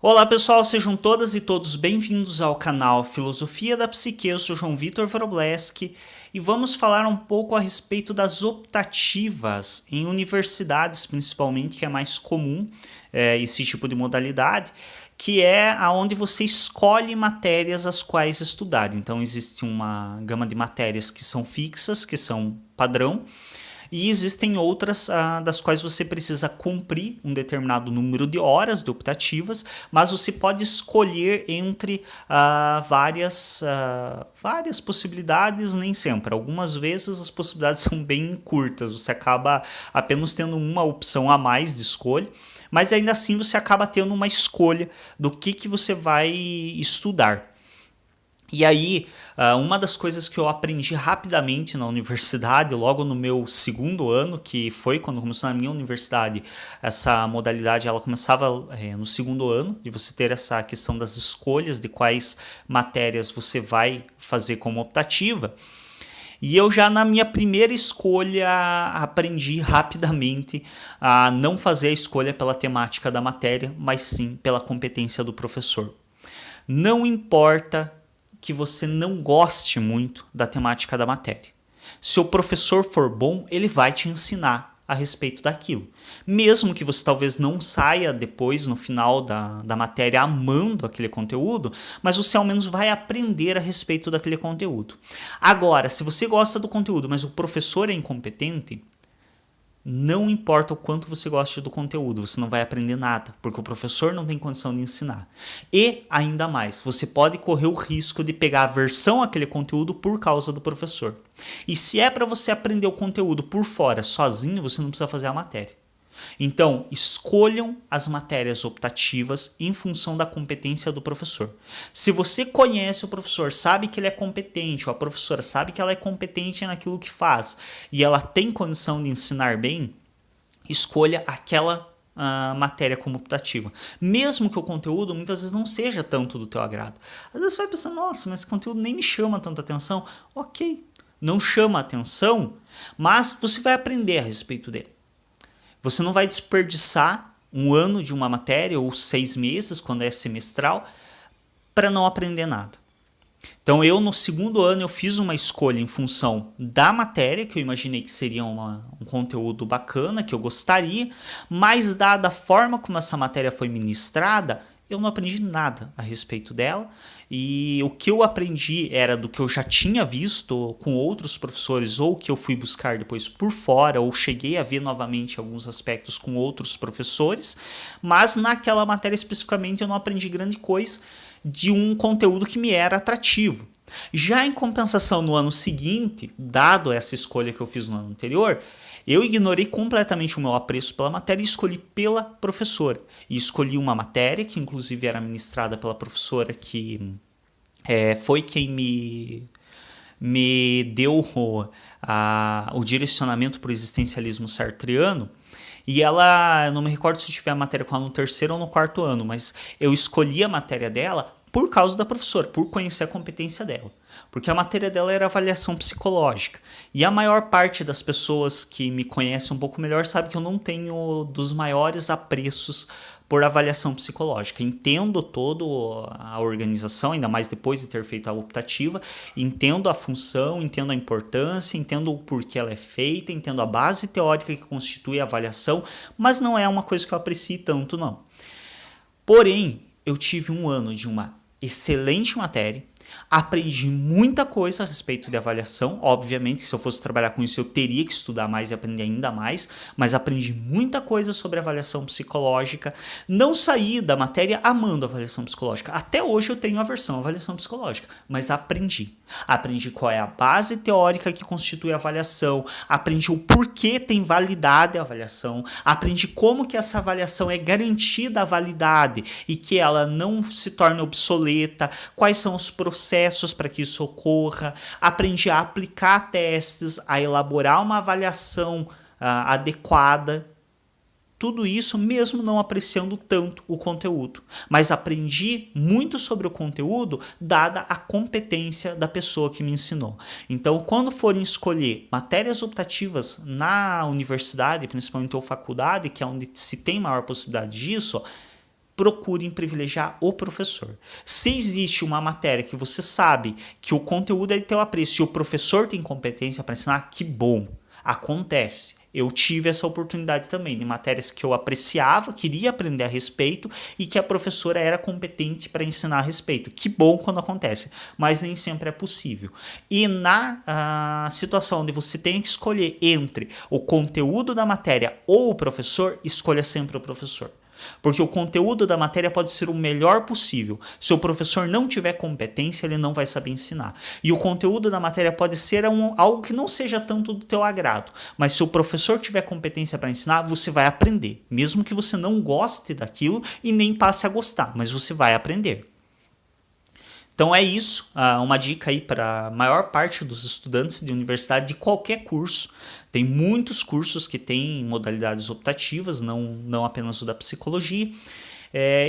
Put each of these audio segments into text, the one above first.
Olá pessoal, sejam todas e todos bem-vindos ao canal Filosofia da Psique. Eu sou João Vitor Wrobleski e vamos falar um pouco a respeito das optativas em universidades, principalmente, que é mais comum esse tipo de modalidade, que é aonde você escolhe matérias as quais estudar. Então existe uma gama de matérias que são fixas, que são padrão, e existem outras das quais você precisa cumprir um determinado número de horas de optativas, mas você pode escolher entre várias possibilidades, nem sempre. Algumas vezes as possibilidades são bem curtas, você acaba apenas tendo uma opção a mais de escolha, mas ainda assim você acaba tendo uma escolha do que você vai estudar. E aí, uma das coisas que eu aprendi rapidamente na universidade, logo no meu segundo ano, que foi quando começou na minha universidade, essa modalidade ela começava no segundo ano, de você ter essa questão das escolhas de quais matérias você vai fazer como optativa. E eu já na minha primeira escolha aprendi rapidamente a não fazer a escolha pela temática da matéria, mas sim pela competência do professor. Não importa que você não goste muito da temática da matéria. Se o professor for bom, ele vai te ensinar a respeito daquilo. Mesmo que você talvez não saia depois, no final da matéria, amando aquele conteúdo, mas você ao menos vai aprender a respeito daquele conteúdo. Agora, se você gosta do conteúdo, mas o professor é incompetente, não importa o quanto você goste do conteúdo, você não vai aprender nada, porque o professor não tem condição de ensinar. E, ainda mais, você pode correr o risco de pegar a aversão àquele conteúdo por causa do professor. E se é para você aprender o conteúdo por fora, sozinho, você não precisa fazer a matéria. Então, escolham as matérias optativas em função da competência do professor. Se você conhece o professor, sabe que ele é competente, ou a professora sabe que ela é competente naquilo que faz, e ela tem condição de ensinar bem, escolha aquela matéria como optativa. Mesmo que o conteúdo muitas vezes não seja tanto do teu agrado. Às vezes você vai pensar, nossa, mas esse conteúdo nem me chama tanta atenção. Ok, não chama atenção, mas você vai aprender a respeito dele. Você não vai desperdiçar um ano de uma matéria ou 6 meses, quando é semestral, para não aprender nada. Então eu no segundo ano eu fiz uma escolha em função da matéria, que eu imaginei que seria um conteúdo bacana, que eu gostaria, mas dada a forma como essa matéria foi ministrada, eu não aprendi nada a respeito dela, e o que eu aprendi era do que eu já tinha visto com outros professores, ou que eu fui buscar depois por fora, ou cheguei a ver novamente alguns aspectos com outros professores, mas naquela matéria especificamente eu não aprendi grande coisa de um conteúdo que me era atrativo. Já em compensação, no ano seguinte, dado essa escolha que eu fiz no ano anterior, eu ignorei completamente o meu apreço pela matéria e escolhi pela professora. E escolhi uma matéria que inclusive era ministrada pela professora que foi quem me deu o direcionamento para o existencialismo sartreano. E ela, eu não me recordo se eu tive a matéria com ela no terceiro ou no quarto ano, mas eu escolhi a matéria dela por causa da professora, por conhecer a competência dela. Porque a matéria dela era avaliação psicológica. E a maior parte das pessoas que me conhecem um pouco melhor sabe que eu não tenho dos maiores apreços por avaliação psicológica. Entendo toda a organização, ainda mais depois de ter feito a optativa, entendo a função, entendo a importância, entendo o porquê ela é feita, entendo a base teórica que constitui a avaliação, mas não é uma coisa que eu aprecie tanto, não. Porém, eu tive um ano de uma excelente matéria, aprendi muita coisa a respeito de avaliação. Obviamente, se eu fosse trabalhar com isso, eu teria que estudar mais e aprender ainda mais, mas aprendi muita coisa sobre avaliação psicológica. Não saí da matéria amando avaliação psicológica. Até hoje eu tenho aversão à avaliação psicológica, mas aprendi. Aprendi qual é a base teórica que constitui a avaliação, aprendi o porquê tem validade a avaliação, aprendi como que essa avaliação é garantida a validade e que ela não se torne obsoleta, quais são os processos para que isso ocorra, aprendi a aplicar testes, a elaborar uma avaliação adequada. Tudo isso mesmo não apreciando tanto o conteúdo, mas aprendi muito sobre o conteúdo dada a competência da pessoa que me ensinou. Então, quando forem escolher matérias optativas na universidade, principalmente ou faculdade, que é onde se tem maior possibilidade disso, procurem privilegiar o professor. Se existe uma matéria que você sabe que o conteúdo é de teu apreço e o professor tem competência para ensinar, que bom, acontece. Eu tive essa oportunidade também, de matérias que eu apreciava, queria aprender a respeito e que a professora era competente para ensinar a respeito. Que bom quando acontece, mas nem sempre é possível. E na situação onde você tem que escolher entre o conteúdo da matéria ou o professor, escolha sempre o professor. Porque o conteúdo da matéria pode ser o melhor possível. Se o professor não tiver competência, ele não vai saber ensinar. E o conteúdo da matéria pode ser algo que não seja tanto do teu agrado. Mas se o professor tiver competência para ensinar, você vai aprender. Mesmo que você não goste daquilo e nem passe a gostar, mas você vai aprender. Então é isso, uma dica aí para a maior parte dos estudantes de universidade de qualquer curso. Tem muitos cursos que têm modalidades optativas, não apenas o da psicologia.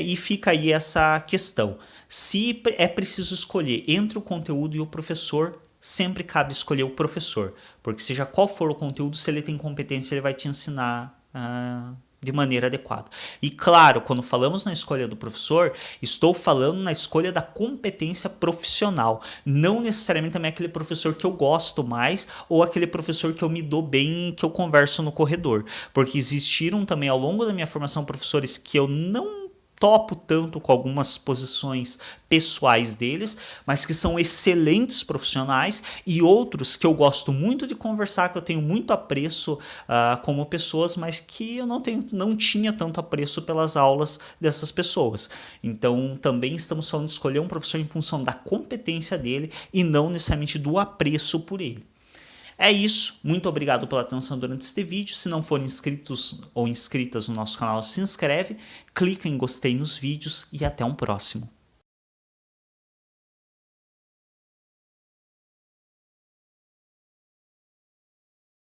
E fica aí essa questão. Se é preciso escolher entre o conteúdo e o professor, sempre cabe escolher o professor. Porque seja qual for o conteúdo, se ele tem competência, ele vai te ensinar de maneira adequada. E claro, quando falamos na escolha do professor, estou falando na escolha da competência profissional, não necessariamente também aquele professor que eu gosto mais ou aquele professor que eu me dou bem e que eu converso no corredor, porque existiram também ao longo da minha formação professores que eu não topo tanto com algumas posições pessoais deles, mas que são excelentes profissionais, e outros que eu gosto muito de conversar, que eu tenho muito apreço como pessoas, mas que eu não tinha tanto apreço pelas aulas dessas pessoas. Então também estamos falando de escolher um professor em função da competência dele e não necessariamente do apreço por ele. É isso, muito obrigado pela atenção durante este vídeo. Se não forem inscritos ou inscritas no nosso canal, se inscreve, clica em gostei nos vídeos e até um próximo.